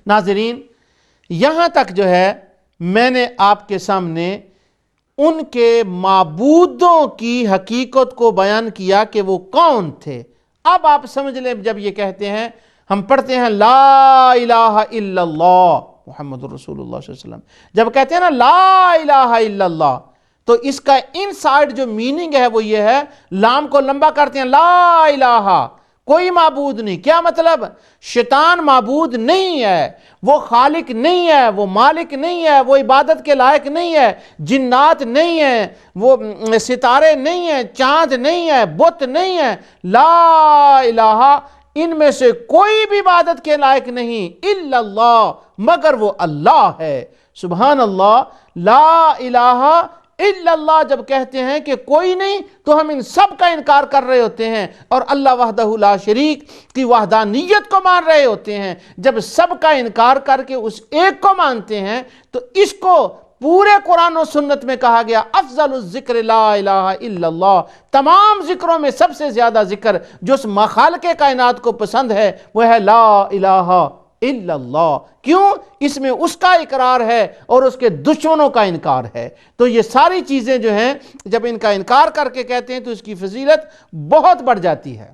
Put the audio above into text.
ناظرین، یہاں تک جو ہے میں نے آپ کے سامنے ان کے معبودوں کی حقیقت کو بیان کیا کہ وہ کون تھے۔ اب آپ سمجھ لیں، جب یہ کہتے ہیں، ہم پڑھتے ہیں لا الہ الا اللہ محمد رسول اللہ صلی اللہ علیہ وسلم، جب کہتے ہیں نا لا الہ الا اللہ، تو اس کا انسائیڈ جو میننگ ہے وہ یہ ہے، لام کو لمبا کرتے ہیں، لا الہ، کوئی معبود نہیں۔ کیا مطلب؟ شیطان معبود نہیں ہے، وہ خالق نہیں ہے، وہ مالک نہیں ہے، وہ عبادت کے لائق نہیں ہے، جنات نہیں ہیں، وہ ستارے نہیں ہیں، چاند نہیں ہے، بت نہیں ہے، لا الہ، ان میں سے کوئی بھی عبادت کے لائق نہیں، الا اللہ، مگر وہ اللہ ہے۔ سبحان اللہ، لا الہ الا اللہ جب کہتے ہیں کہ کوئی نہیں، تو ہم ان سب کا انکار کر رہے ہوتے ہیں اور اللہ وحدہ لا شریک کی وحدانیت کو مان رہے ہوتے ہیں۔ جب سب کا انکار کر کے اس ایک کو مانتے ہیں، تو اس کو پورے قرآن و سنت میں کہا گیا افضل الذکر لا الہ الا اللہ، تمام ذکروں میں سب سے زیادہ ذکر جو اس مخالق کائنات کو پسند ہے وہ ہے لا الہ الا اللہ۔ کیوں؟ اس میں اس کا اقرار ہے اور اس کے دشمنوں کا انکار ہے۔ تو یہ ساری چیزیں جو ہیں جب ان کا انکار کر کے کہتے ہیں تو اس کی فضیلت بہت بڑھ جاتی ہے۔